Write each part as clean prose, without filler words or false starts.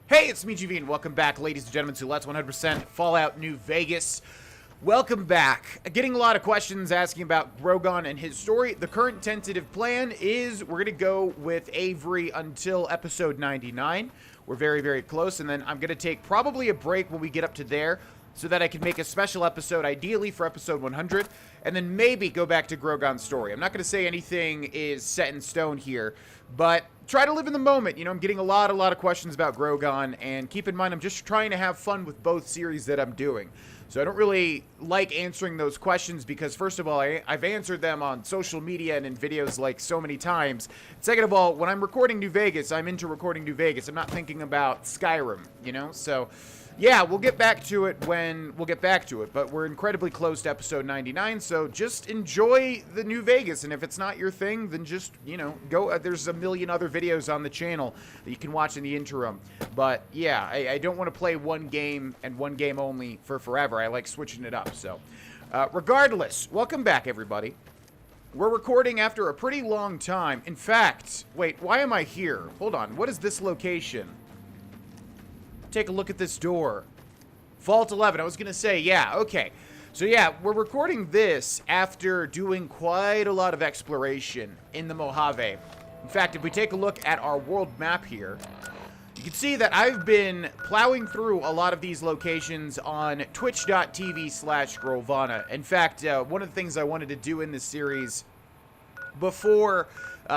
Hey, it's me, GV, and welcome back, ladies and gentlemen, to Let's 100% Fallout New Vegas. Welcome back. Getting a lot of questions asking about Grohlvana and his story. The current tentative plan is we're going to go with Avery until episode 99. We're very, very close, and then I'm going to take probably a break when we get up to there so that I can make a special episode, ideally for episode 100, and then maybe go back to Grohlvana's story. I'm not going to say anything is set in stone here, but try to live in the moment. You know, I'm getting a lot of questions about Grohlvana, and keep in mind, I'm just trying to have fun with both series that I'm doing. So I don't really like answering those questions because, first of all, I've answered them on social media and in videos like so many times. Second of all, when I'm recording New Vegas, I'm into recording New Vegas. I'm not thinking about Skyrim, you know? So yeah, we'll get back to it when we'll get back to it, but we're incredibly close to episode 99, so just enjoy the New Vegas, and if it's not your thing, then just, you know, go, there's a million other videos on the channel that you can watch in the interim, but yeah, I don't want to play one game and one game only for forever. I like switching it up, so regardless, welcome back, everybody. We're recording after a pretty long time. In fact, wait, why am I here? Hold on, what is this location? Take a look at this door. Vault 11. I was going to say, yeah, okay. So yeah, we're recording this after doing quite a lot of exploration in the Mojave. In fact, if we take a look at our world map here, you can see that I've been plowing through a lot of these locations on twitch.tv/Grohlvana. In fact, one of the things I wanted to do in this series before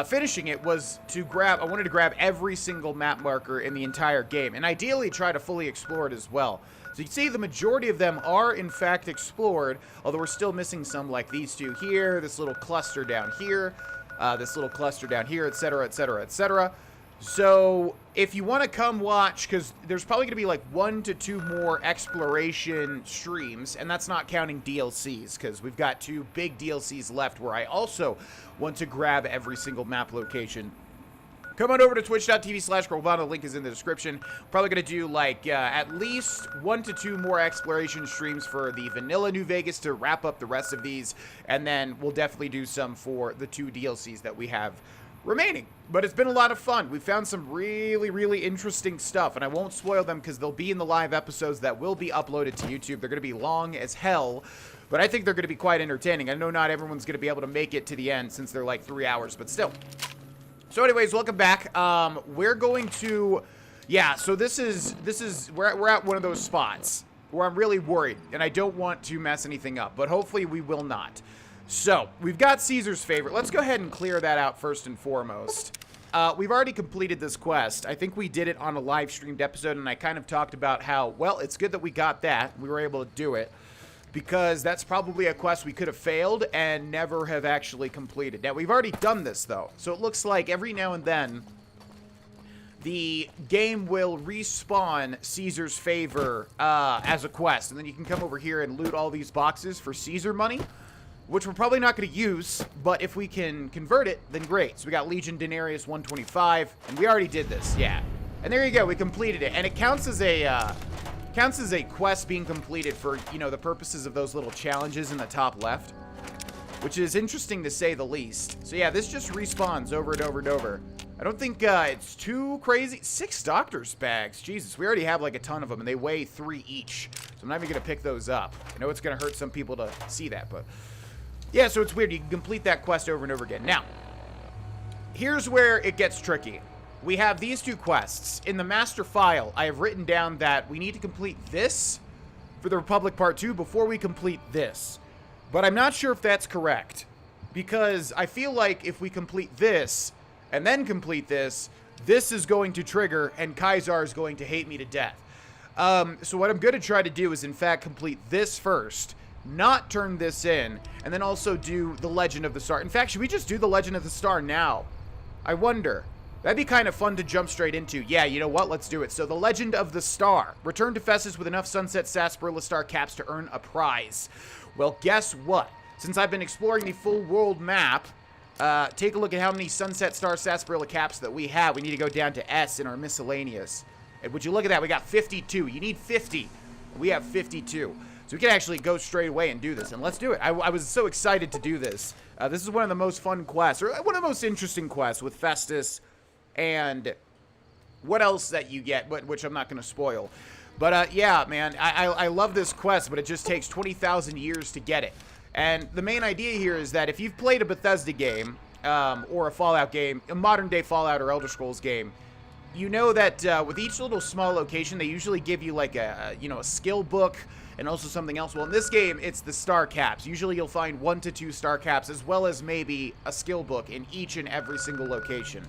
finishing it was to I wanted to grab every single map marker in the entire game, and ideally try to fully explore it as well. So you can see the majority of them are in fact explored, although we're still missing some like these two here, this little cluster down here, this little cluster down here, etc, etc, etc. So if you want to come watch, because there's probably going to be like 1 to 2 more exploration streams, and that's not counting DLCs, because we've got 2 big DLCs left where I also want to grab every single map location. Come on over to twitch.tv/Grohlvana. The link is in the description. Probably going to do like at least 1 to 2 more exploration streams for the vanilla New Vegas to wrap up the rest of these, and then we'll definitely do some for the 2 DLCs that we have remaining. But it's been a lot of fun. We found some really interesting stuff, and I won't spoil them because they'll be in the live episodes that will be uploaded to YouTube. They're going to be long as hell, but I think they're going to be quite entertaining. I know not everyone's going to be able to make it to the end since they're like 3 hours, but still. So anyways, welcome back. We're going to, yeah, so this is we're at one of those spots where I'm really worried, and I don't want to mess anything up, but hopefully we will not. So, we've got Caesar's favorite. Let's go ahead and clear that out first and foremost. We've already completed this quest. I think we did it on a live streamed episode, and I kind of talked about how, well, it's good that we got that. We were able to do it, because that's probably a quest we could have failed and never have actually completed. Now, we've already done this, though, so it looks like every now and then the game will respawn Caesar's favor as a quest, and then you can come over here and loot all these boxes for Caesar money, which we're probably not going to use, but if we can convert it, then great. So we got Legion Denarius 125, and we already did this, yeah. And there you go, we completed it, and it counts as a quest being completed for, you know, the purposes of those little challenges in the top left, which is interesting to say the least. So yeah, this just respawns over and over and over. I don't think it's too crazy. 6 doctor's bags, Jesus, we already have like a ton of them, and they weigh 3 each, so I'm not even going to pick those up. I know it's going to hurt some people to see that, but yeah, so it's weird. You can complete that quest over and over again. Now, here's where it gets tricky. We have these 2 quests. In the master file, I have written down that we need to complete this for the Republic Part 2 before we complete this. But I'm not sure if that's correct, because I feel like if we complete this and then complete this, this is going to trigger, and Kaisar is going to hate me to death. So what I'm going to try to do is, in fact, complete this first, not turn this in, and then also do the Legend of the Star. In fact, should we just do the Legend of the Star now? I wonder. That'd be kind of fun to jump straight into. Yeah, you know what? Let's do it. So, the Legend of the Star. Return to Festus with enough Sunset Sarsaparilla Star caps to earn a prize. Well, guess what? Since I've been exploring the full world map, take a look at how many Sunset Star Sarsaparilla caps that we have. We need to go down to S in our miscellaneous. And would you look at that? We got 52. You need 50. We have 52. So we can actually go straight away and do this, and let's do it. I was so excited to do this. This is one of the most fun quests, or one of the most interesting quests with Festus and what else that you get, but which I'm not going to spoil. But yeah, man, I love this quest, but it just takes 20,000 years to get it. And the main idea here is that if you've played a Bethesda game, or a Fallout game, a modern-day Fallout or Elder Scrolls game, you know that with each little small location, they usually give you like a skill book and also something else. Well, in this game, it's the star caps. Usually you'll find 1 to 2 star caps, as well as maybe a skill book in each and every single location.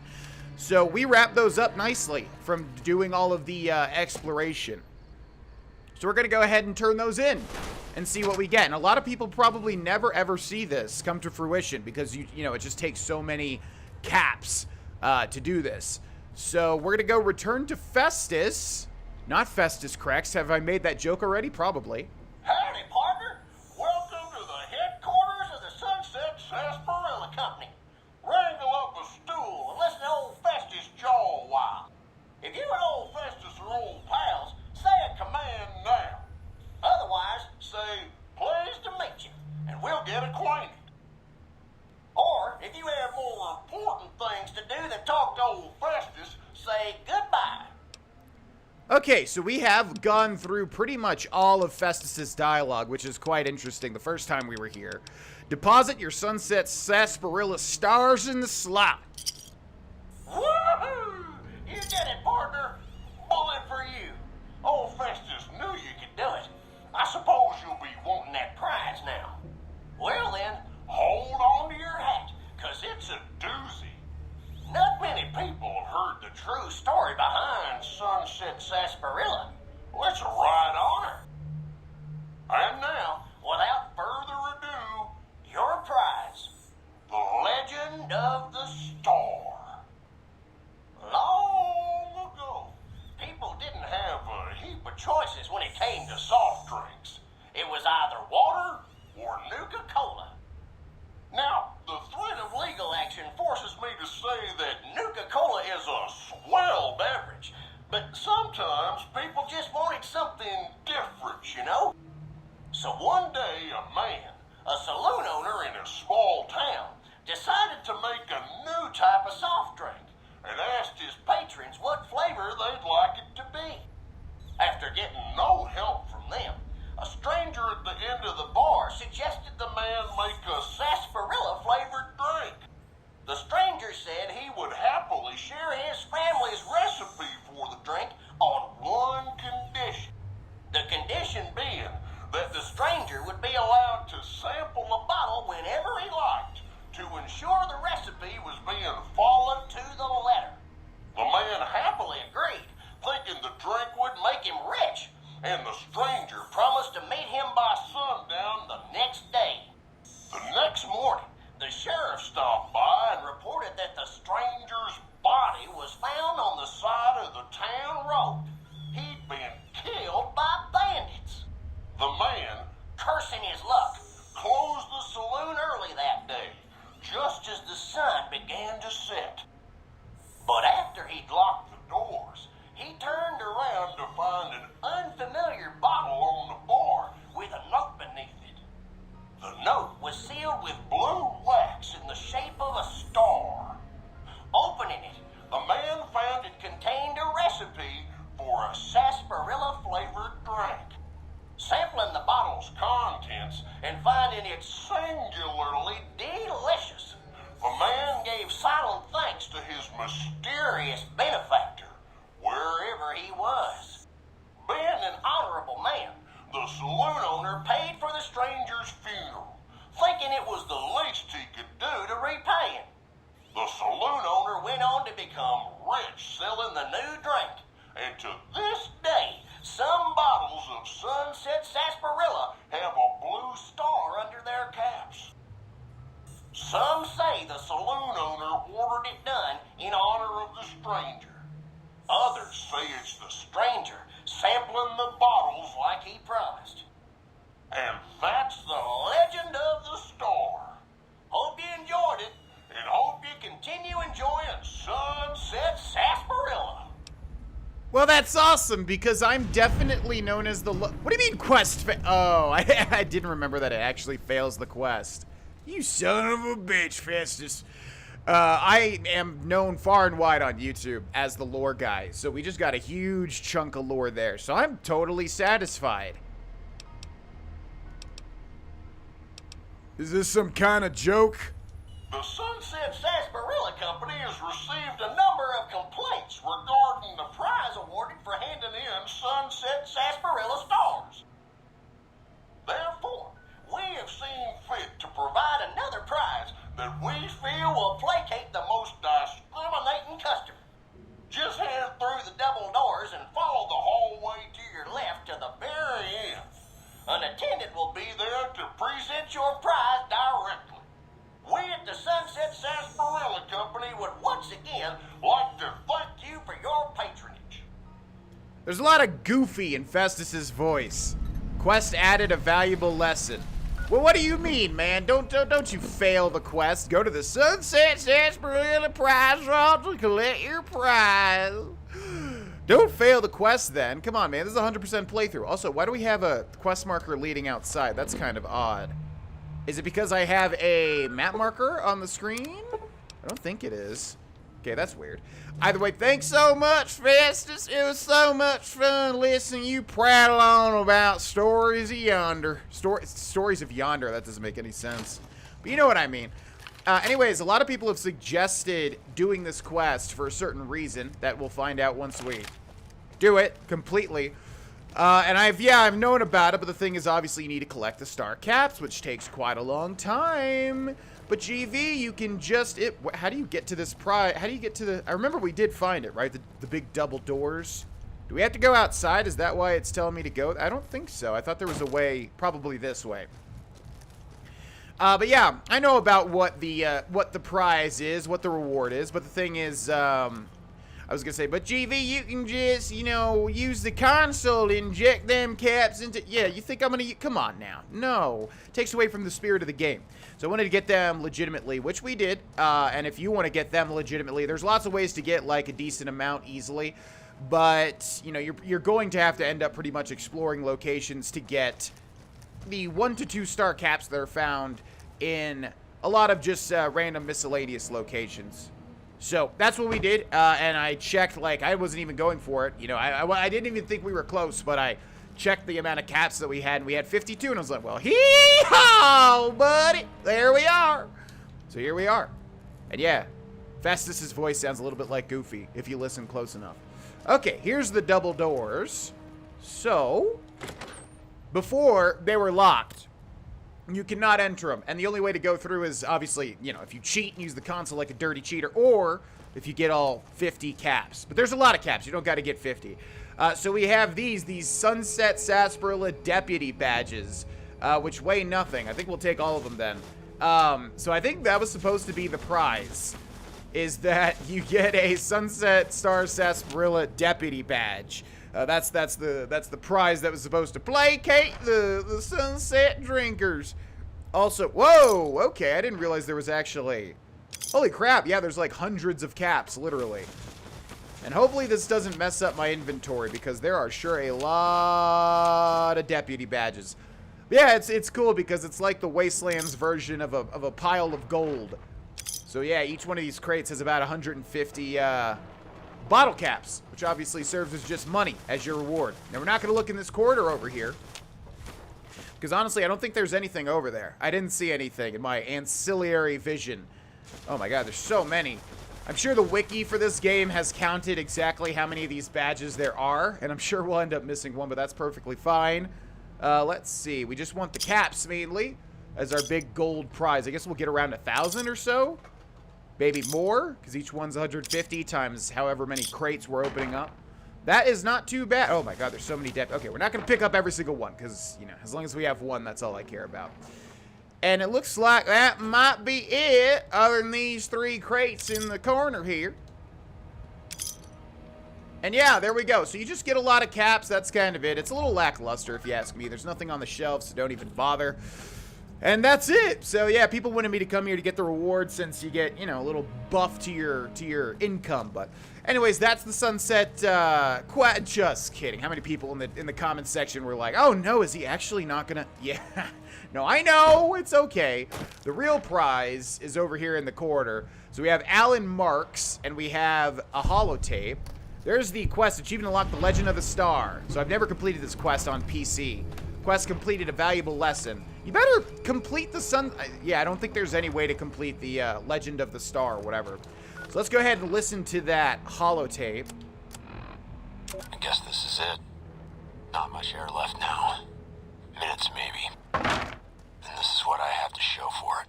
So we wrap those up nicely from doing all of the exploration. So we're going to go ahead and turn those in and see what we get. And a lot of people probably never ever see this come to fruition because, you know, it just takes so many caps to do this. So we're going to go return to Festus. Not Festus Crex. Have I made that joke already? Probably. Howdy, partner. Welcome to the headquarters of the Sunset Sarsaparilla Company. Wrangle up a stool and listen to old Festus jaw a while. If you and old Festus are old pals, say a command now. Otherwise, say, pleased to meet you, and we'll get acquainted. Or, if you have more important things to do than talk to old Festus, say goodbye. Okay, so we have gone through pretty much all of Festus's dialogue, which is quite interesting the first time we were here. Deposit your Sunset Sarsaparilla stars in the slot. Woohoo! You did it, partner. Bullet for you. Old Festus knew you could do it. I suppose you'll be wanting that prize now. Well then, hold on to your hat, 'cause it's a doozy. Not many people have heard the true story behind Sunset Sarsaparilla. Well, it's a right honor. And now, without further ado, your prize, the Legend of the Star. Long ago, people didn't have a heap of choices when it came to soft drinks. It was either water or Nuka-Cola. Now, the threat of legal action forces me to say that Nuka-Cola is a swell beverage, but sometimes people just wanted something different, you know? So one day, a man, a saloon owner in a small town, decided to make a new type of soft drink and asked his patrons what flavor they'd like it to be. After getting no help from them, a stranger at the end of the bar suggested the man make a sarsaparilla-flavored drink. The stranger said he would happily share his family's recipe for the drink on one condition. The condition being that the stranger would be allowed to sample a bottle whenever he liked to ensure the recipe was being followed to the letter. The man happily agreed, thinking the drink would make him rich, and the stranger promised to meet him by sundown the next day. The next morning, the sheriff stopped by and reported that the stranger's body was found on the side of the town road. He'd been killed by bandits. The man, cursing his luck, closed the saloon early that day, just as the sun began to set. But after he'd locked the doors, he turned around to find an unfamiliar bottle on the bar with a note beneath it. The note was sealed with blue wax in the shape of a star. Opening it, the man found it contained a recipe for a sarsaparilla-flavored drink. Sampling the bottle's contents and finding it singularly delicious, the man gave silent thanks to his mysterious benefactor, wherever he was. Being an honorable man, the saloon owner paid for the stranger's funeral, thinking it was the least he could do to repay him. The saloon owner went on to become rich selling the new drink, and to this day, some bottles of Sunset Sarsaparilla have a blue star under their caps. Some say the saloon owner ordered it done in honor of the stranger. Others say it's the stranger sampling the bottles like he promised. And that's the legend of the star. Hope you enjoyed it, and hope you continue enjoying Sunset Sarsaparilla. Well, that's awesome, because I'm definitely known as the... What do you mean quest Oh, I didn't remember that it actually fails the quest. You son of a bitch, Festus. I am known far and wide on YouTube as the lore guy, so we just got a huge chunk of lore there, so I'm totally satisfied. Is this some kind of joke? The Sunset Sarsaparilla Company has received a number of complaints regarding the prize awarded for handing in Sunset Sarsaparilla stars. Therefore, we have seen fit to provide another prize that we feel will placate the most discriminating customer. Just head through the double doors and follow the hallway to your left to the very end. An attendant will be there to present your prize directly. We at the Sunset Sarsaparilla Company would once again like to thank you for your patronage. There's a lot of goofy in Festus's voice. Quest added a valuable lesson. Well, what do you mean, man? Don't you fail the quest. Go to the Sunset Sarsaparilla prize vault to collect your prize. Don't fail the quest then. Come on, man. This is a 100% playthrough. Also, why do we have a quest marker leading outside? That's kind of odd. Is it because I have a map marker on the screen? I don't think it is. Okay, that's weird. Either way, thanks so much, Festus. It was so much fun listening you prattle on about stories of yonder. Stories of yonder, that doesn't make any sense. But you know what I mean. Anyways, a lot of people have suggested doing this quest for a certain reason that we'll find out once we do it completely. And I've known about it, but the thing is, obviously, you need to collect the star caps, which takes quite a long time. But GV, you can just, how do you get to this prize? How do you get to the, I remember we did find it, right? The big double doors. Do we have to go outside? Is that why it's telling me to go? I don't think so. I thought there was a way, probably this way. But yeah, I know about what the prize is, what the reward is, but the thing is, I was gonna say, but GV, you can just, you know, use the console, inject them caps into, yeah, you think I'm gonna, come on now. No, takes away from the spirit of the game. So I wanted to get them legitimately, which we did, and if you want to get them legitimately, there's lots of ways to get, like, a decent amount easily, but, you know, you're going to have to end up pretty much exploring locations to get the 1 to 2 star caps that are found in a lot of just random miscellaneous locations. So that's what we did, and I checked, like, I wasn't even going for it. You know, I didn't even think we were close, but I checked the amount of caps that we had, and we had 52, and I was like, well, hee-haw, buddy, there we are. So here we are. And yeah, Festus's voice sounds a little bit like Goofy, if you listen close enough. Okay, here's the double doors. So, before, they were locked. You cannot enter them, and the only way to go through is, obviously, you know, if you cheat and use the console like a dirty cheater, or if you get all 50 caps. But there's a lot of caps. You don't got to get 50. So we have these Sunset Sarsaparilla Deputy badges, which weigh nothing. I think we'll take all of them then. So I think that was supposed to be the prize, is that you get a Sunset Star Sarsaparilla Deputy badge. That's the prize that was supposed to placate the Sunset drinkers. Also, whoa, okay, I didn't realize there was actually, holy crap, yeah, there's like hundreds of caps, literally. And hopefully this doesn't mess up my inventory, because there are sure a lot of deputy badges. But yeah, it's cool because it's like the Wastelands version of a pile of gold. So yeah, each one of these crates has about 150 bottle caps, which obviously serves as just money as your reward. Now, we're not going to look in this corridor over here, because honestly, I don't think there's anything over there. I didn't see anything in my ancillary vision. Oh my god, there's so many. I'm sure the wiki for this game has counted exactly how many of these badges there are, and I'm sure we'll end up missing one, but that's perfectly fine. Let's see. We just want the caps, mainly, as our big gold prize. I guess we'll get around 1,000 or so. Maybe more, because each one's 150 times however many crates we're opening up. That is not too bad. Oh my god, there's so many okay, we're not going to pick up every single one, because, you know, as long as we have one, that's all I care about. And it looks like that might be it, other than these 3 crates in the corner here. And yeah, there we go. So you just get a lot of caps. That's kind of it. It's a little lackluster, if you ask me. There's nothing on the shelf, so don't even bother. And that's it. So yeah, people wanted me to come here to get the reward since you get, you know, a little buff to your income. But anyways, that's the sunset quest. Just kidding. How many people in the comment section were like, "Oh no, is he actually not gonna?" Yeah. No, I know. It's okay. The real prize is over here in the corner. So we have Alan Marks and we have a holotape. There's the quest, achievement unlocked, the Legend of the Star. So I've never completed this quest on PC. Quest completed, a valuable lesson. You better complete the sun... Yeah, I don't think there's any way to complete the Legend of the Star or whatever. So let's go ahead and listen to that holotape. I guess this is it. Not much air left now. Minutes, maybe. And this is what I have to show for it.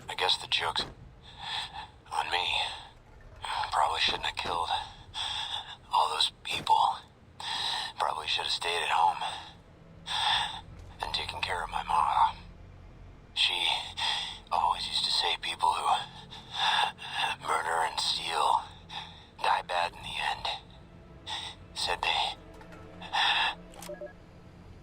I guess the joke's on me. Probably shouldn't have killed all those people. Probably should have stayed at home and taken care of my mom. She always used to say people who murder and steal die bad in the end. Said they...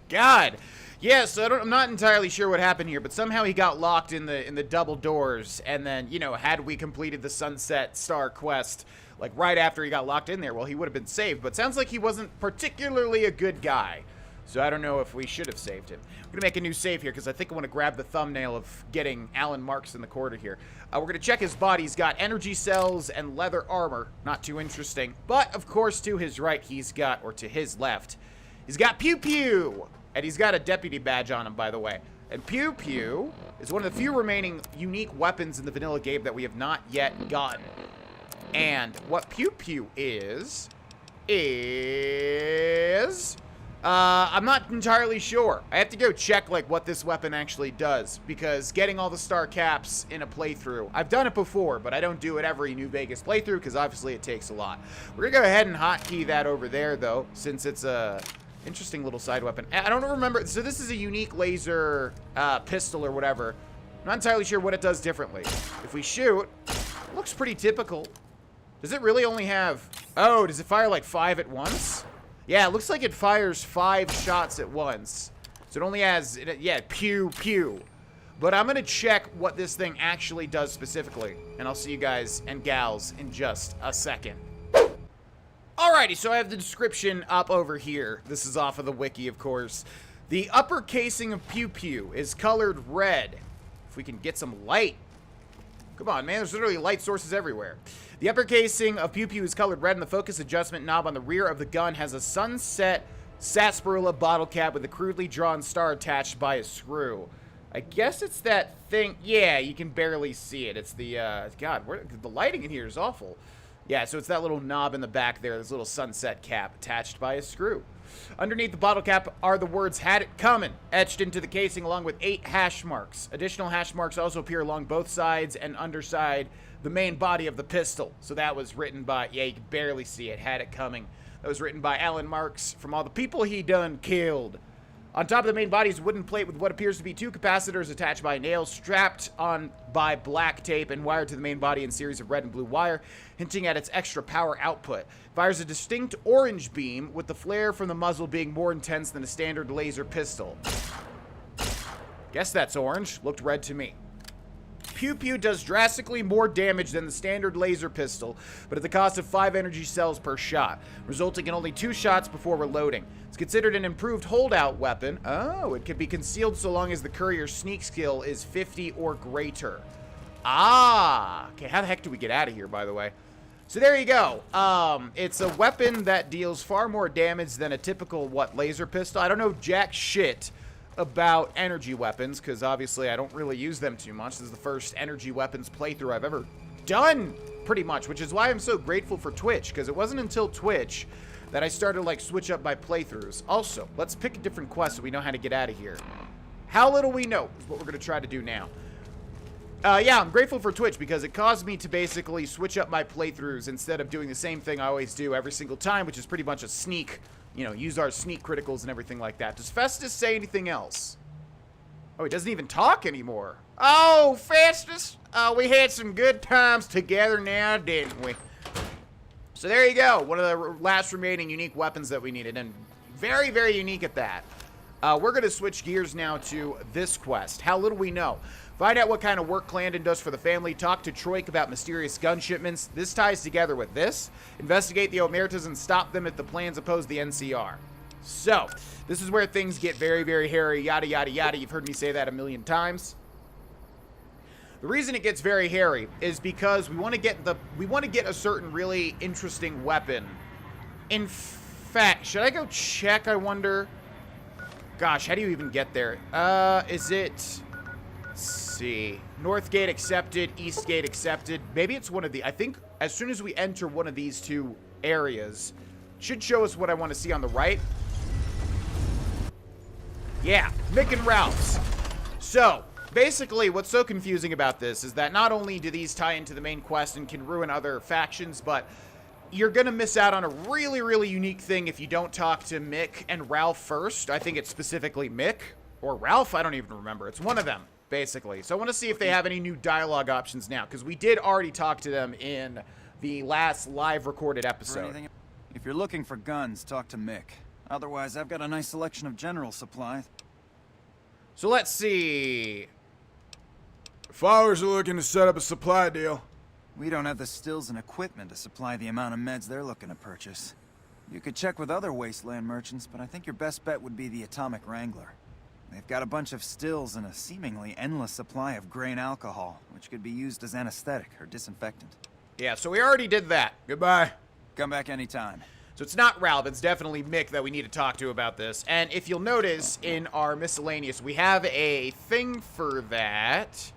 God. Yeah, so I'm not entirely sure what happened here, but somehow he got locked in the double doors, and then, you know, had we completed the Sunset Star quest, like, right after he got locked in there, well, he would have been saved, but sounds like he wasn't particularly a good guy, so I don't know if we should have saved him. We're gonna make a new save here, because I think I want to grab the thumbnail of getting Alan Marks in the corner here. We're gonna check his body. He's got energy cells and leather armor, not too interesting, but, of course, to his right, he's got, or to his left, he's got Pew Pew! And he's got a deputy badge on him, by the way. And Pew Pew is one of the few remaining unique weapons in the vanilla game that we have not yet gotten. And what Pew Pew is... I'm not entirely sure. I have to go check, like, what this weapon actually does. Because getting all the star caps in a playthrough... I've done it before, but I don't do it every New Vegas playthrough, because obviously it takes a lot. We're gonna go ahead and hotkey that over there, though, since it's a... interesting little side weapon. I don't remember. So this is a unique laser pistol or whatever. I'm not entirely sure what it does differently. If we shoot, it looks pretty typical. Does it really only have... Oh, does it fire like 5 at once? Yeah, it looks like it fires 5 shots at once. So it only has... Yeah, pew, pew. But I'm going to check what this thing actually does specifically. And I'll see you guys and gals in just a second. Alrighty, so I have the description up over here. This is off of the wiki, of course. The upper casing of Pew Pew is colored red. If we can get some light. Come on, man, there's literally light sources everywhere. The upper casing of Pew Pew is colored red, and the focus adjustment knob on the rear of the gun has a sunset sarsaparilla bottle cap with a crudely drawn star attached by a screw. I guess it's that thing. Yeah, you can barely see it. It's the, God, the lighting in here is awful. Yeah, so it's that little knob in the back there, this little sunset cap attached by a screw. Underneath the bottle cap are the words "Had It Comin'" etched into the casing along with 8 hash marks. Additional hash marks also appear along both sides and underside the main body of the pistol. So that was written by, yeah, you can barely see it, "Had It Coming." That was written by Alan Marks from all the people he done killed. On top of the main body is a wooden plate with what appears to be 2 capacitors attached by nails, strapped on by black tape and wired to the main body in series of red and blue wire, hinting at its extra power output. Fires a distinct orange beam, with the flare from the muzzle being more intense than a standard laser pistol. Guess that's orange. Looked red to me. Pew Pew does drastically more damage than the standard laser pistol, but at the cost of 5 energy cells per shot, resulting in only 2 shots before reloading. It's considered an improved holdout weapon. Oh, it can be concealed so long as the courier's sneak skill is 50 or greater. Ah! Okay, how the heck do we get out of here, by the way? So there you go. It's a weapon that deals far more damage than a typical, laser pistol? I don't know jack shit about energy weapons, because obviously I don't really use them too much. This is the first energy weapons playthrough I've ever done, pretty much, which is why I'm so grateful for Twitch, because it wasn't until Twitch that I started, switch up my playthroughs. Also, let's pick a different quest so we know how to get out of here. How little we know is what we're going to try to do now. Yeah, I'm grateful for Twitch, because it caused me to basically switch up my playthroughs instead of doing the same thing I always do every single time, which is pretty much a sneak. You know, use our sneak criticals and everything like that. Does Festus say anything else? Oh, he doesn't even talk anymore. Oh, Festus! We had some good times together now, didn't we? So there you go. One of the last remaining unique weapons that we needed. And very, very unique at that. We're going to switch gears now to this quest. How little we know. Find out what kind of work Clarendon does for the family. Talk to Troike about mysterious gun shipments. This ties together with this. Investigate the Omertas and stop them if the plans oppose the NCR. So, this is where things get very, very hairy, yada, yada, yada. You've heard me say that a million times. The reason it gets very hairy is because we want to get a certain really interesting weapon. In fact, should I go check, I wonder? Gosh, how do you even get there? Is it... Let's see. North gate accepted, east gate accepted. Maybe it's one of the... I think as soon as we enter one of these two areas, it should show us what I want to see on the right. Yeah, Mick and Ralph's. So, basically, what's so confusing about this is that not only do these tie into the main quest and can ruin other factions, but you're going to miss out on a really, really unique thing if you don't talk to Mick and Ralph first. I think it's specifically Mick or Ralph. I don't even remember. It's one of them, basically. So I want to see if they have any new dialogue options now, because we did already talk to them in the last live recorded episode. If you're looking for guns, talk to Mick. Otherwise, I've got a nice selection of general supplies. So let's see. Followers are looking to set up a supply deal. We don't have the stills and equipment to supply the amount of meds they're looking to purchase. You could check with other wasteland merchants, but I think your best bet would be the Atomic Wrangler. They've got a bunch of stills and a seemingly endless supply of grain alcohol, which could be used as anesthetic or disinfectant. Yeah, so we already did that. Goodbye. Come back anytime. So it's not Ralph, it's definitely Mick that we need to talk to about this. And if you'll notice in our miscellaneous, we have a thing for that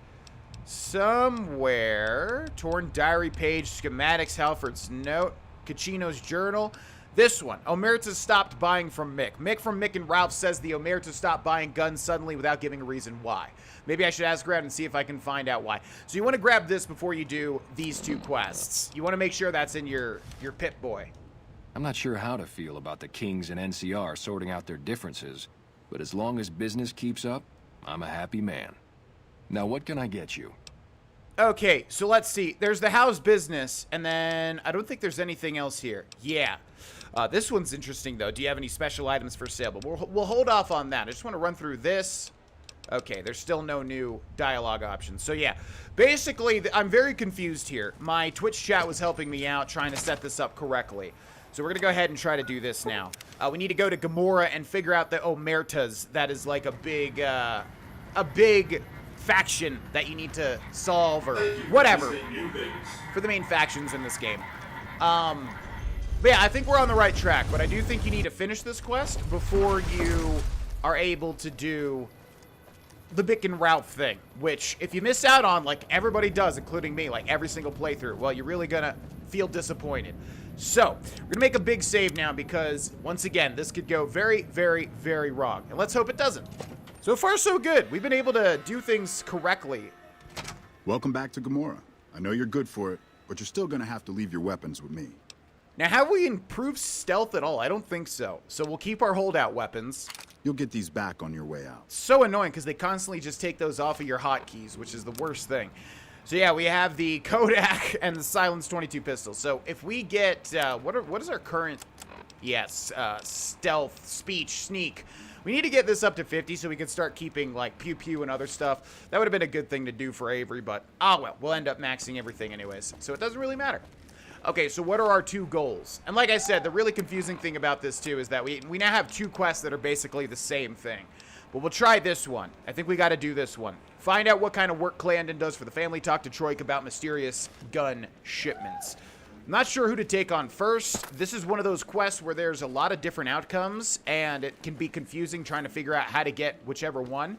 somewhere. Torn diary page, schematics, Halford's note, Caccino's journal. This one, Omerta stopped buying from Mick. Mick from Mick and Ralph says the Omerta stopped buying guns suddenly without giving a reason why. Maybe I should ask around and see if I can find out why. So you want to grab this before you do these two quests. You want to make sure that's in your Pip-Boy. I'm not sure how to feel about the Kings and NCR sorting out their differences, but as long as business keeps up, I'm a happy man. Now what can I get you? Okay, so let's see. There's the house business, and then I don't think there's anything else here. Yeah. This one's interesting, though. Do you have any special items for sale? But we'll hold off on that. I just want to run through this. Okay, there's still no new dialogue options. So, yeah. Basically, I'm very confused here. My Twitch chat was helping me out trying to set this up correctly. So we're going to go ahead and try to do this now. We need to go to Gomorrah and figure out the Omertas. That is like a big faction that you need to solve or whatever for the main factions in this game. But yeah, I think we're on the right track, but I do think you need to finish this quest before you are able to do the Mick and Ralph thing, which if you miss out on, like everybody does, including me, like every single playthrough, well, you're really gonna feel disappointed. So, we're gonna make a big save now because, once again, this could go very, very, very wrong. And let's hope it doesn't. So far, so good. We've been able to do things correctly. Welcome back to Gomorrah. I know you're good for it, but you're still gonna have to leave your weapons with me. Now, have we improved stealth at all? I don't think so. So we'll keep our holdout weapons. You'll get these back on your way out. So annoying because they constantly just take those off of your hotkeys, which is the worst thing. So yeah, we have the Kodak and the Silence 22 pistol. So if we get, what is our current, yes, stealth, speech, sneak. We need to get this up to 50 so we can start keeping like Pew Pew and other stuff. That would have been a good thing to do for Avery, but well, we'll end up maxing everything anyways. So it doesn't really matter. Okay, so what are our two goals? And like I said, the really confusing thing about this too is that we now have two quests that are basically the same thing. But we'll try this one. I think we got to do this one. Find out what kind of work Clarendon does for the family. Talk to Troike about mysterious gun shipments. I'm not sure who to take on first. This is one of those quests where there's a lot of different outcomes, and it can be confusing trying to figure out how to get whichever one.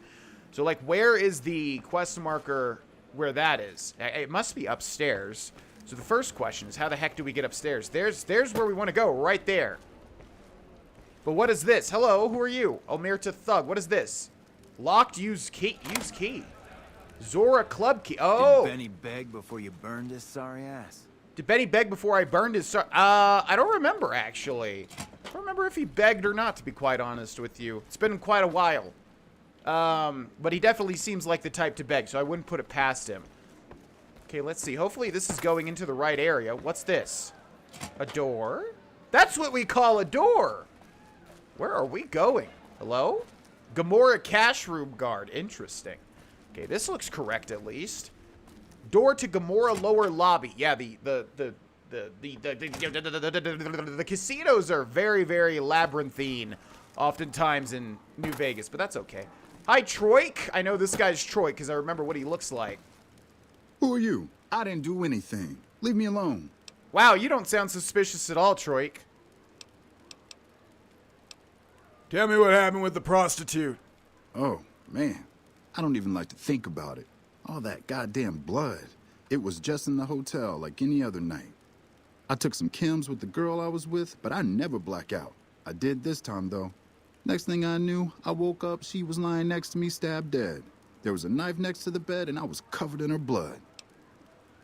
So, like, where is the quest marker where that is? It must be upstairs. So the first question is, how the heck do we get upstairs? There's where we want to go, right there. But what is this? Hello, who are you? Omerta Thug. What is this? Locked, use key. Use key. Zora Club key. Oh. Did Benny beg before you burned his sorry ass? Did Benny beg before I burned his I don't remember, actually. I don't remember if he begged or not, to be quite honest with you. It's been quite a while. But he definitely seems like the type to beg, so I wouldn't put it past him. Okay, let's see. Hopefully this is going into the right area. What's this? A door? That's what we call a door! Where are we going? Hello? Gomorrah cash room guard. Interesting. Okay, this looks correct at least. Door to Gomorrah lower lobby. Yeah, the casinos are very, very labyrinthine, oftentimes in New Vegas, but that's okay. Hi, Troike. I know this guy's Troike because I remember what he looks like. Who are you? I didn't do anything. Leave me alone. Wow, you don't sound suspicious at all, Troike. Tell me what happened with the prostitute. Oh, man. I don't even like to think about it. All that goddamn blood. It was just in the hotel like any other night. I took some chems with the girl I was with, but I never black out. I did this time, though. Next thing I knew, I woke up, she was lying next to me, stabbed dead. There was a knife next to the bed, and I was covered in her blood.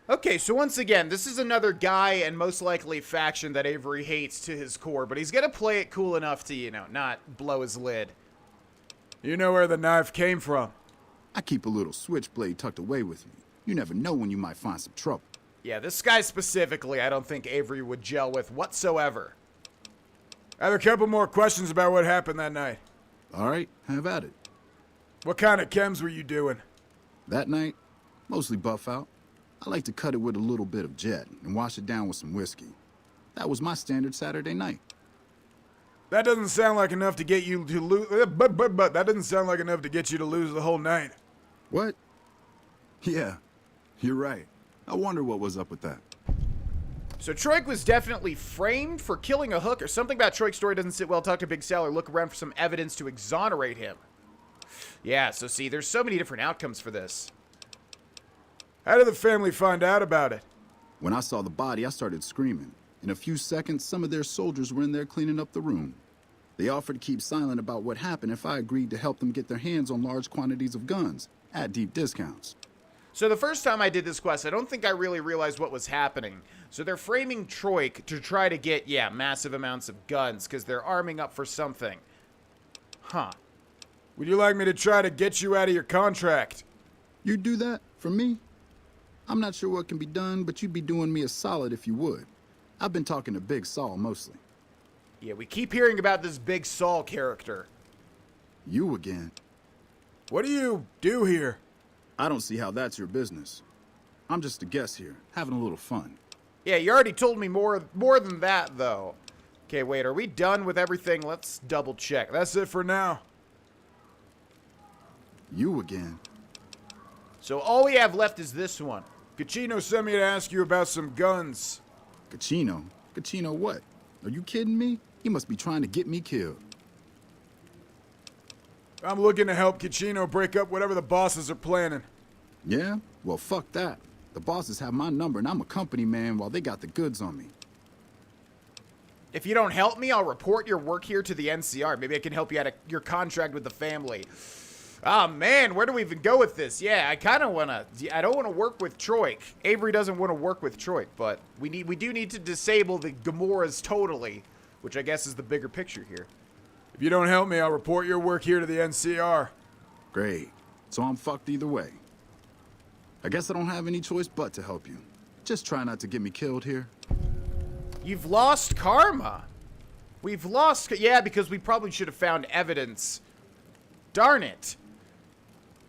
Okay, so once again, this is another guy and most likely faction that Avery hates to his core, but he's gonna play it cool enough to, you know, not blow his lid. You know where the knife came from? I keep a little switchblade tucked away with me. You never know when you might find some trouble. Yeah, this guy specifically, I don't think Avery would gel with whatsoever. I have a couple more questions about what happened that night. All right, have at it. What kind of chems were you doing? That night, mostly buff out. I like to cut it with a little bit of jet and wash it down with some whiskey. That was my standard Saturday night. That doesn't sound like enough to get you to lose. But that doesn't sound like enough to get you to lose the whole night. What? Yeah, you're right. I wonder what was up with that. So Troike was definitely framed for killing a hooker. Something about Troike's story doesn't sit well. Talk to Big Sal or look around for some evidence to exonerate him. Yeah, so see, there's so many different outcomes for this. How did the family find out about it? When I saw the body, I started screaming. In a few seconds, some of their soldiers were in there cleaning up the room. They offered to keep silent about what happened if I agreed to help them get their hands on large quantities of guns at deep discounts. So the first time I did this quest, I don't think I really realized what was happening. So they're framing Troike to try to get, yeah, massive amounts of guns because they're arming up for something. Huh. Would you like me to try to get you out of your contract? You'd do that for me? I'm not sure what can be done, but you'd be doing me a solid if you would. I've been talking to Big Sal mostly. Yeah, we keep hearing about this Big Sal character. You again. What do you do here? I don't see how that's your business. I'm just a guest here, having a little fun. Yeah, you already told me more than that, though. Okay, wait, are we done with everything? Let's double check. That's it for now. You again. So all we have left is this one. Cachino sent me to ask you about some guns. Cachino? Cachino what? Are you kidding me? He must be trying to get me killed. I'm looking to help Cachino break up whatever the bosses are planning. Yeah? Well, fuck that. The bosses have my number and I'm a company man while they got the goods on me. If you don't help me, I'll report your work here to the NCR. Maybe I can help you out of your contract with the family. Ah, man, where do we even go with this? Yeah, I kind of want to... I don't want to work with Troike. Avery doesn't want to work with Troike, but we do need to disable the Gomorrahs totally, which I guess is the bigger picture here. If you don't help me, I'll report your work here to the NCR. Great. So I'm fucked either way. I guess I don't have any choice but to help you. Just try not to get me killed here. You've lost karma. We've lost... Yeah, because we probably should have found evidence. Darn it.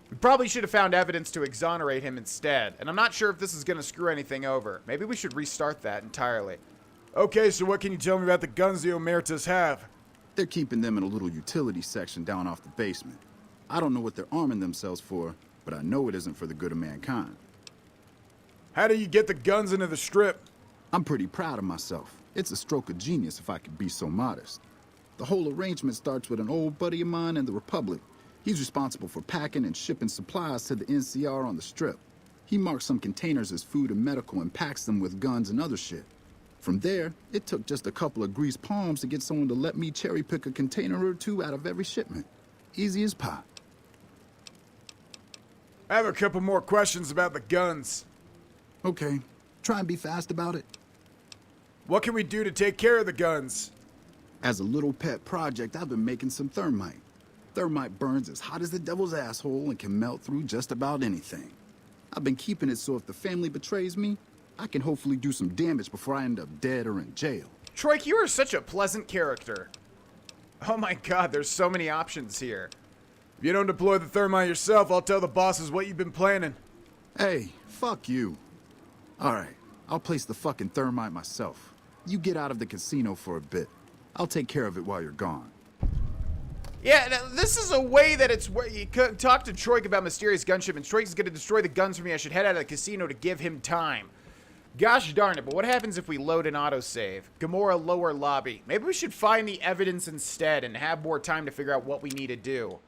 We probably should have found evidence to exonerate him instead. And I'm not sure if this is going to screw anything over. Maybe we should restart that entirely. Okay, so what can you tell me about the guns the Omertas have? They're keeping them in a little utility section down off the basement. I don't know what they're arming themselves for, but I know it isn't for the good of mankind. How do you get the guns into the strip? I'm pretty proud of myself. It's a stroke of genius if I could be so modest. The whole arrangement starts with an old buddy of mine in the Republic. He's responsible for packing and shipping supplies to the NCR on the strip. He marks some containers as food and medical and packs them with guns and other shit. From there, it took just a couple of greased palms to get someone to let me cherry pick a container or two out of every shipment. Easy as pie. I have a couple more questions about the guns. Okay, try and be fast about it. What can we do to take care of the guns? As a little pet project, I've been making some thermite. Thermite burns as hot as the devil's asshole and can melt through just about anything. I've been keeping it so if the family betrays me, I can hopefully do some damage before I end up dead or in jail. Troike, you are such a pleasant character. Oh my god, there's so many options here. If you don't deploy the thermite yourself, I'll tell the bosses what you've been planning. Hey, fuck you. Alright, I'll place the fucking thermite myself. You get out of the casino for a bit. I'll take care of it while you're gone. Yeah, now, this is a way that it's where you could talk to Troike about mysterious gun shipments. Troike is going to destroy the guns for me. I should head out of the casino to give him time. Gosh darn it, but what happens if we load an autosave? Gomorrah lower lobby. Maybe we should find the evidence instead and have more time to figure out what we need to do.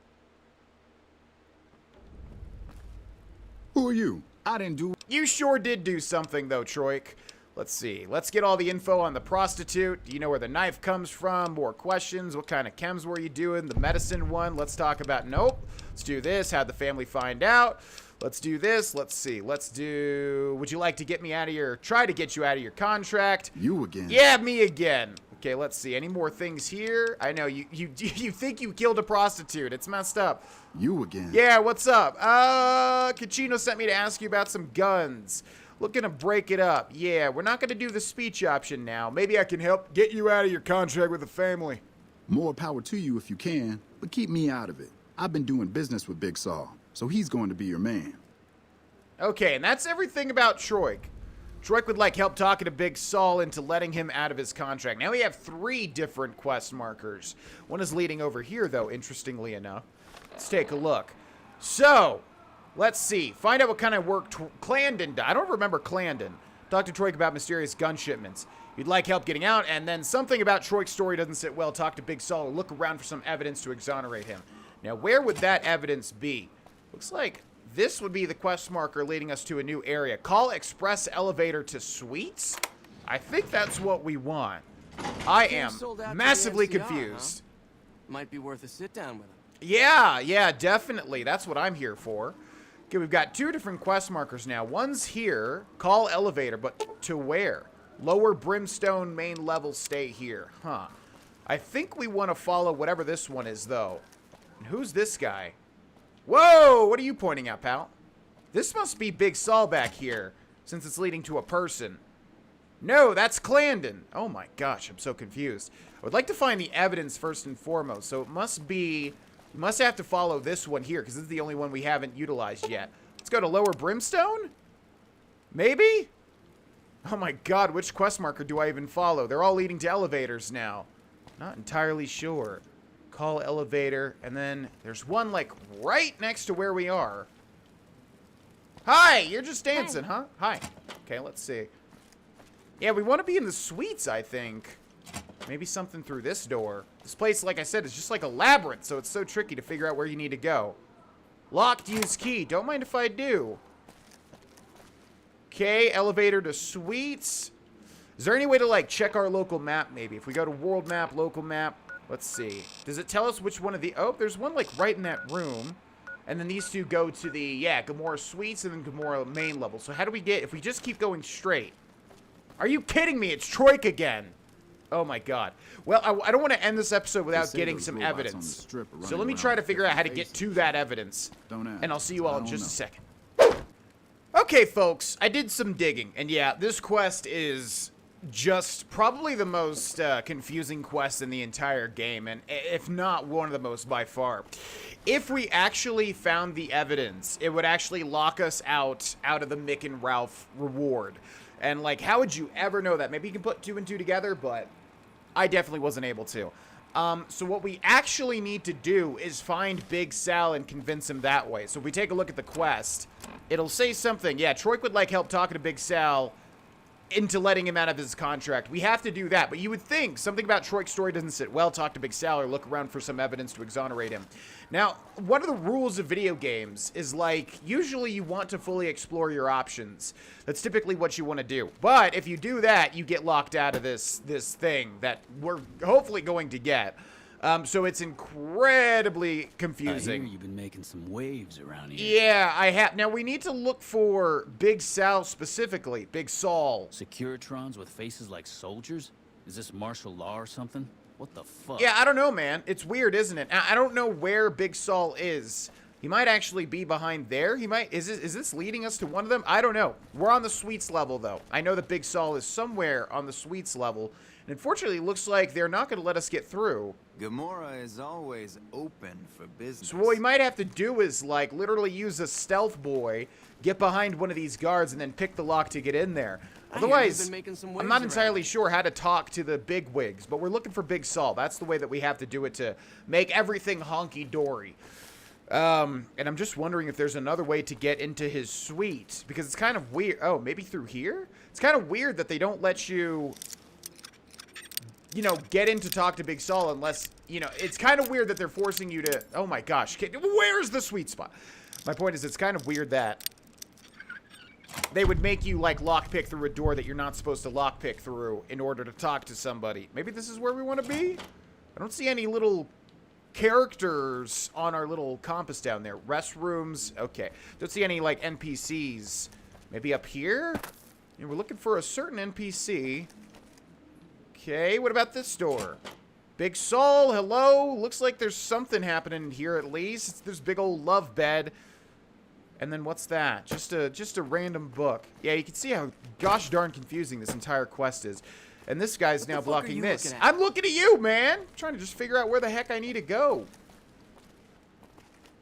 Who are you? I didn't do... You sure did do something, though, Troike. Let's see. Let's get all the info on the prostitute. Do you know where the knife comes from? More questions. What kind of chems were you doing? The medicine one. Let's talk about... Nope. Let's do this. How'd the family find out? Let's do this. Let's see. Let's do... Would you like to get me out of your... Try to get you out of your contract. You again? Yeah, me again. Okay, let's see. Any more things here? I know, you think you killed a prostitute. It's messed up. You again? Yeah, what's up? Kachino sent me to ask you about some guns. Looking to break it up. Yeah, we're not going to do the speech option now. Maybe I can help Get you out of your contract with the family. More power to you if you can, but keep me out of it. I've been doing business with Big Sal, so he's going to be your man. Okay, and that's everything about Troike. Troike would like help talking to Big Sal into letting him out of his contract. Now we have 3 different quest markers. One is leading over here, though, interestingly enough. Let's take a look. So, let's see. Find out what kind of work Clandon does. I don't remember Clandon. Talk to Troike about mysterious gun shipments. You'd like help getting out, and then something about Troike's story doesn't sit well. Talk to Big Sal or look around for some evidence to exonerate him. Now, where would that evidence be? Looks like this would be the quest marker leading us to a new area. Call express elevator to suites? I think that's what we want. I am massively confused. Might be worth a sit down with him. Yeah, definitely. That's what I'm here for. Okay, we've got 2 different quest markers now. One's here, call elevator, but to where? Lower Brimstone, main level, stay here. Huh. I think we want to follow whatever this one is, though. And who's this guy? Whoa! What are you pointing at, pal? This must be Big Sal back here, since it's leading to a person. No, that's Clandon. Oh my gosh, I'm so confused. I would like to find the evidence first and foremost, so it must be... You must have to follow this one here, because this is the only one we haven't utilized yet. Let's go to Lower Brimstone? Maybe? Oh my god, which quest marker do I even follow? They're all leading to elevators now. Not entirely sure. Call elevator, and then there's one, like, right next to where we are. Hi, you're just dancing, huh? Hi. Okay, let's see. Yeah, we want to be in the suites, I think. Maybe something through this door. This place, like I said, is just like a labyrinth, so it's so tricky to figure out where you need to go. Locked, use key. Don't mind if I do. Okay, elevator to suites. Is there any way to, like, check our local map, maybe? If we go to world map, local map, let's see. Does it tell us which one of the... Oh, there's one, like, right in that room. And then these 2 go to the, yeah, Gomorrah suites and then Gomorrah main level. So how do we get... If we just keep going straight... Are you kidding me? It's Troike again. Oh, my God. Well, I don't want to end this episode without getting some evidence. So let me try to figure out how to get to that evidence. And I'll see you all in just a second. Okay, folks. I did some digging. And yeah, this quest is just probably the most confusing quest in the entire game. And if not one of the most by far. If we actually found the evidence, it would actually lock us out of the Mick and Ralph reward. And, like, how would you ever know that? Maybe you can put 2 and 2 together, but I definitely wasn't able to. So what we actually need to do is find Big Sal and convince him that way. So if we take a look at the quest, it'll say something. Yeah, Troike would like help talking to Big Sal into letting him out of his contract. We have to do that, but you would think something about Troike's story doesn't sit well. Talk to Big Sal or look around for some evidence to exonerate him. Now, one of the rules of video games is, like, usually you want to fully explore your options. That's typically what you want to do. But if you do that, you get locked out of this thing that we're hopefully going to get. So it's incredibly confusing. I hear you've been making some waves around here. Yeah, I have. Now, we need to look for Big Sal specifically. Big Sal. Securitrons with faces like soldiers? Is this martial law or something? What the fuck? Yeah, I don't know, man. It's weird, isn't it? I don't know where Big Sal is. He might actually be behind there. He might... Is this leading us to one of them? I don't know. We're on the sweets level, though. I know that Big Sal is somewhere on the sweets level. And unfortunately, it looks like they're not going to let us get through. Gomorrah is always open for business. So what we might have to do is, like, literally use a stealth boy, get behind one of these guards, and then pick the lock to get in there. Otherwise, I'm not entirely sure how to talk to the big wigs, but we're looking for Big Sal. That's the way that we have to do it to make everything honky-dory. And I'm just wondering if there's another way to get into his suite, because it's kind of weird. Oh, maybe through here? It's kind of weird that they don't let you, you know, get in to talk to Big Sal unless, you know, it's kind of weird that they're forcing you to, oh my gosh, where's the sweet spot? My point is, it's kind of weird that they would make you, like, lockpick through a door that you're not supposed to lockpick through in order to talk to somebody. Maybe this is where we want to be? I don't see any little characters on our little compass down there. Restrooms. Okay. Don't see any, like, NPCs. Maybe up here? Yeah, we're looking for a certain NPC. Okay, what about this door? Big Sal, hello? Looks like there's something happening here at least. There's big old love bed. And then what's that? Just a random book. Yeah, you can see how gosh darn confusing this entire quest is. And this guy's now blocking this. I'm looking at you, man! I'm trying to just figure out where the heck I need to go.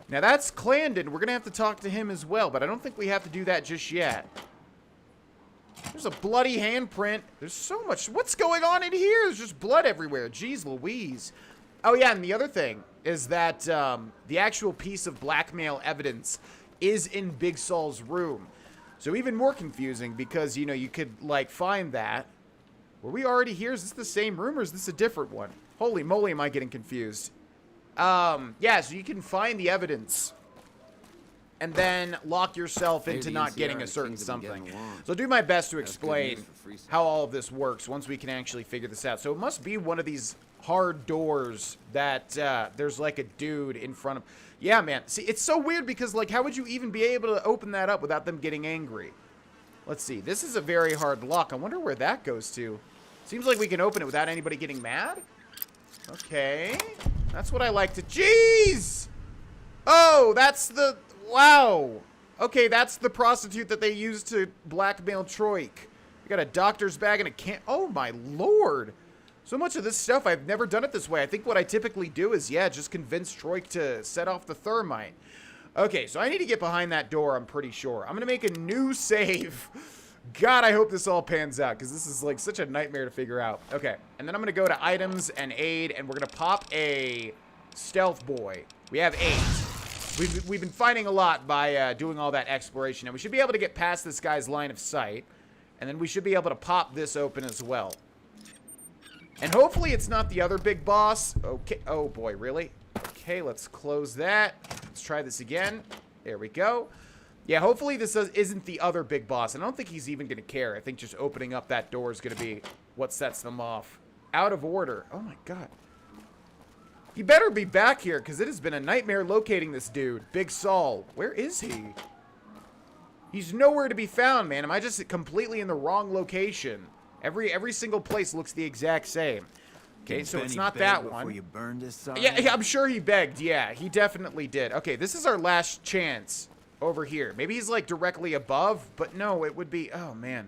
Now that's Clandon. We're gonna have to talk to him as well, but I don't think we have to do that just yet. There's a bloody handprint. There's so much. What's going on in here? There's just blood everywhere. Jeez Louise. Oh yeah, and the other thing is that the actual piece of blackmail evidence is in Big Sal's room. So even more confusing because, you know, you could, like, find that. Were we already here? Is this the same room or is this a different one? Holy moly, am I getting confused. Yeah, so you can find the evidence and then lock yourself into not getting a certain something. So I'll do my best to explain how all of this works once we can actually figure this out. So it must be one of these hard doors that there's like a dude in front of. Yeah, man. See, it's so weird because, like, how would you even be able to open that up without them getting angry? Let's see. This is a very hard lock. I wonder where that goes to. Seems like we can open it without anybody getting mad. Okay. That's what I like to... Jeez! Oh, that's the... Wow. Okay, that's the prostitute that they used to blackmail Troike. We got a doctor's bag and a can... Oh, my lord. So much of this stuff, I've never done it this way. I think what I typically do is, yeah, just convince Troike to set off the thermite. Okay, so I need to get behind that door, I'm pretty sure. I'm going to make a new save. God, I hope this all pans out, because this is, like, such a nightmare to figure out. Okay, and then I'm going to go to items and aid, and we're going to pop a stealth boy. We have 8. We've been fighting a lot by doing all that exploration, and we should be able to get past this guy's line of sight, and then we should be able to pop this open as well. And hopefully it's not the other big boss. Okay. Oh, boy, really? Okay, let's close that. Let's try this again. There we go. Yeah, hopefully this isn't the other big boss. And I don't think he's even going to care. I think just opening up that door is going to be what sets them off. Out of order. Oh, my God. He better be back here, because it has been a nightmare locating this dude. Big Sal. Where is he? He's nowhere to be found, man. Am I just completely in the wrong location? Every single place looks the exact same. Okay, so it's not that one. You burned his side? Yeah, I'm sure he begged. Yeah, he definitely did. Okay, this is our last chance over here. Maybe he's, like, directly above, but no, it would be... Oh, man.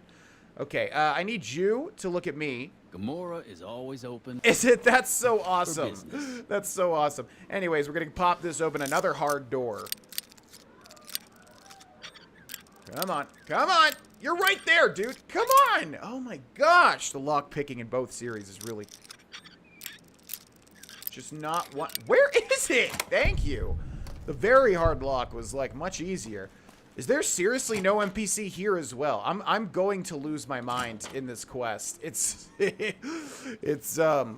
Okay, I need you to look at me. Gomorrah is always open. Is it? That's so awesome. That's so awesome. Anyways, we're going to pop this open. Another hard door. Come on. Come on. You're right there, dude. Come on. Oh, my gosh. The lock picking in both series is really... just not one... Where is it? Thank you. The very hard lock was, like, much easier. Is there seriously no NPC here as well? I'm going to lose my mind in this quest. It's...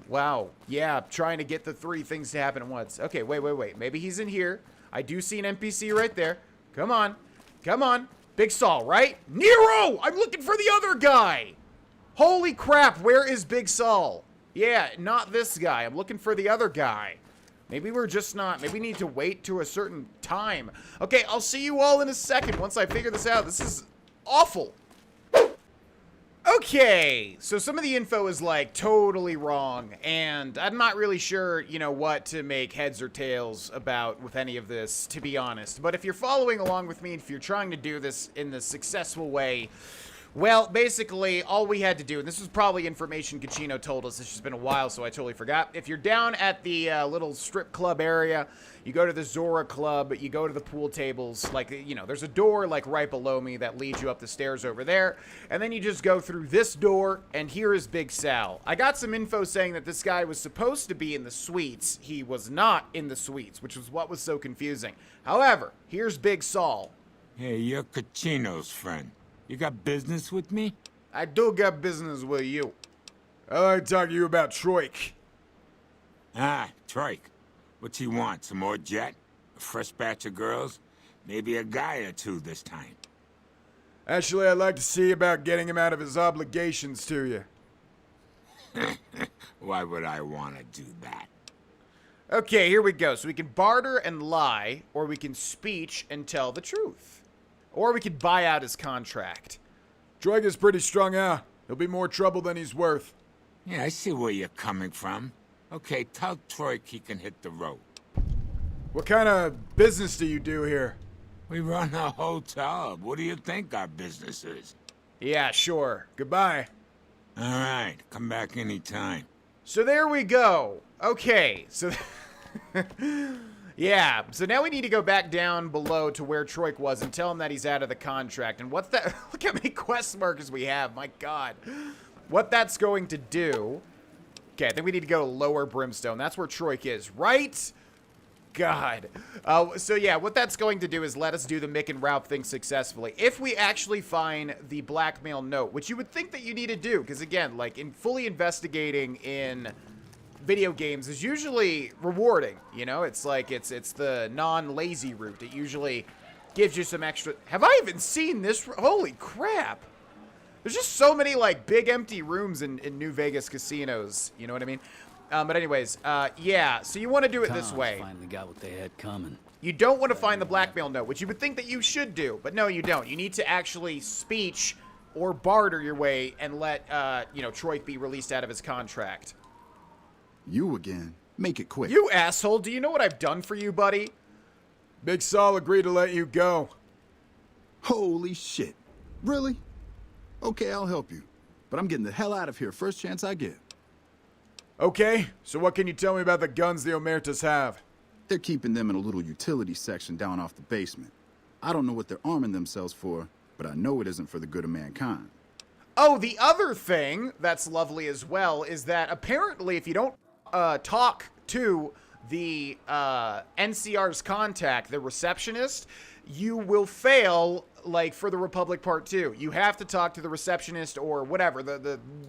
wow. Yeah, trying to get the 3 things to happen at once. Okay, wait. Maybe he's in here. I do see an NPC right there. Come on. Come on. Big Sal, right? Nero! I'm looking for the other guy! Holy crap, where is Big Sal? Yeah, not this guy. I'm looking for the other guy. Maybe we're just not... Maybe we need to wait to a certain time. Okay, I'll see you all in a second once I figure this out. This is awful. Okay, so some of the info is like totally wrong, and I'm not really sure, you know, what to make heads or tails about with any of this, to be honest. But if you're following along with me, if you're trying to do this in the successful way, well, basically, all we had to do, and this was probably information Cachino told us, it's just been a while, so I totally forgot. If you're down at the little strip club area, you go to the Zora Club, you go to the pool tables, like, you know, there's a door, like, right below me that leads you up the stairs over there, and then you just go through this door, and here is Big Sal. I got some info saying that this guy was supposed to be in the suites. He was not in the suites, which was what was so confusing. However, here's Big Sal. Hey, you're Cachino's friend. You got business with me? I do got business with you. I'd like to talk to you about Troike. Ah, Troike. What's he want? Some more jet? A fresh batch of girls? Maybe a guy or two this time. Actually, I'd like to see about getting him out of his obligations to you. Why would I want to do that? Okay, here we go. So we can barter and lie, or we can speech and tell the truth. Or we could buy out his contract. Troike is pretty strung out. He'll be more trouble than he's worth. Yeah, I see where you're coming from. Okay, tell Troike he can hit the road. What kind of business do you do here? We run a hotel. What do you think our business is? Yeah, sure. Goodbye. All right, come back anytime. So there we go. Okay, so... Yeah, so now we need to go back down below to where Troike was and tell him that he's out of the contract. And what's that? Look how many quest markers we have. My God. What that's going to do... Okay, I think we need to go to Lower Brimstone. That's where Troike is, right? God. So yeah, what that's going to do is let us do the Mick and Ralph thing successfully. If we actually find the blackmail note, which you would think that you need to do, because again, like, in fully investigating in... video games is usually rewarding, you know? It's like, it's the non-lazy route. It usually gives you some extra... Have I even seen this? Holy crap. There's just so many, like, big empty rooms in New Vegas casinos. You know what I mean? But anyways, yeah. So you want to do it this way. Finally got what they had coming. You don't want to find the blackmail note, which you would think that you should do. But no, you don't. You need to actually speech or barter your way and let, you know, Troike be released out of his contract. You again. Make it quick. You asshole, do you know what I've done for you, buddy? Big Sal agreed to let you go. Holy shit. Really? Okay, I'll help you. But I'm getting the hell out of here first chance I get. Okay, so what can you tell me about the guns the Omertas have? They're keeping them in a little utility section down off the basement. I don't know what they're arming themselves for, but I know it isn't for the good of mankind. Oh, the other thing that's lovely as well is that apparently if you don't talk to the NCR's contact, the receptionist, you will fail, like, for the Republic Part 2. You have to talk to the receptionist or whatever,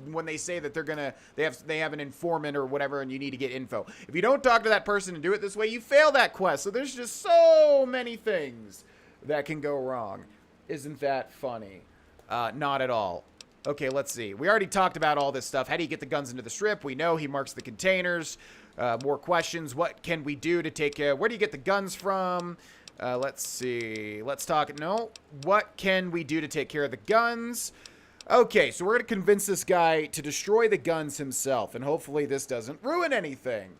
when they say that they have an informant or whatever and you need to get info. If you don't talk to that person and do it this way, you fail that quest. So there's just so many things that can go wrong. Isn't that funny? Not at all. Okay, let's see. We already talked about all this stuff. How do you get the guns into the strip? We know he marks the containers. More questions. What can we do to take... where do you get the guns from? Let's see. Let's talk... No. What can we do to take care of the guns? Okay, so we're going to convince this guy to destroy the guns himself. And hopefully this doesn't ruin anything.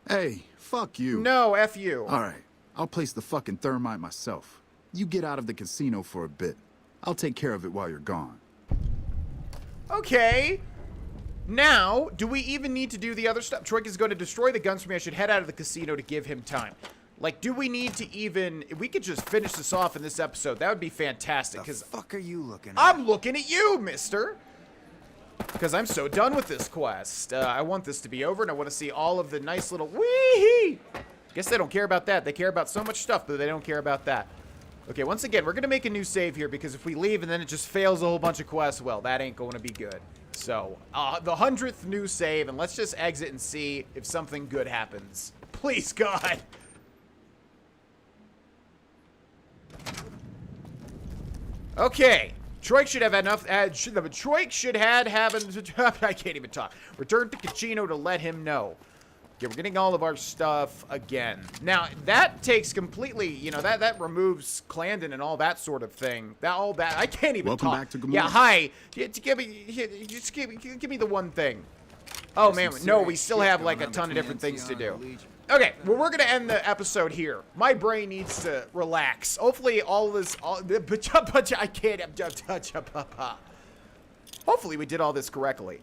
Hey, fuck you. No, F you. All right, I'll place the fucking thermite myself. You get out of the casino for a bit. I'll take care of it while you're gone. Okay. Now, do we even need to do the other stuff? Troike is going to destroy the guns for me. I should head out of the casino to give him time. Like, do we need to even... If we could just finish this off in this episode, that would be fantastic. The Because fuck are you looking at? I'm looking at you, mister. Because I'm so done with this quest. I want this to be over, and I want to see all of the nice little... Wee-hee! Guess they don't care about that. They care about so much stuff, but they don't care about that. Okay, once again, we're going to make a new save here because if we leave and then it just fails a whole bunch of quests, well, that ain't going to be good. So, the 100th new save, and let's just exit and see if something good happens. Please, God. Okay. Troike should have enough... Troike should have... I can't even talk. Return to Cachino to let him know. Okay, we're getting all of our stuff again. Now, that takes completely, you know, that removes Clandon and all that sort of thing. I can't even Welcome talk. back to Gomorrah. Yeah, hi. Give me the one thing. Oh, man, no, we still have, like, a ton of different things to do. Okay, well, we're going to end the episode here. My brain needs to relax. Hopefully, I can't. Hopefully, we did all this correctly.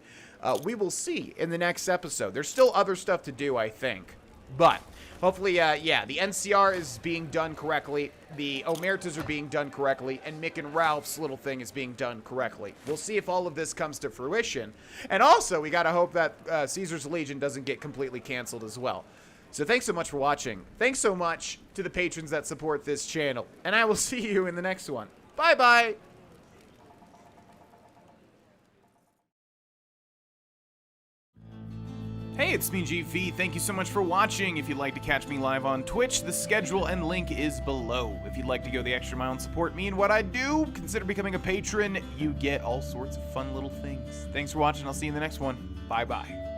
We will see in the next episode. There's still other stuff to do, I think. But, hopefully, yeah, the NCR is being done correctly. The Omertas are being done correctly. And Mick and Ralph's little thing is being done correctly. We'll see if all of this comes to fruition. And also, we got to hope that Caesar's Legion doesn't get completely canceled as well. So thanks so much for watching. Thanks so much to the patrons that support this channel. And I will see you in the next one. Bye-bye. Hey, it's me, GV. Thank you so much for watching. If you'd like to catch me live on Twitch, the schedule and link is below. If you'd like to go the extra mile and support me and what I do, consider becoming a patron. You get all sorts of fun little things. Thanks for watching. I'll see you in the next one. Bye-bye.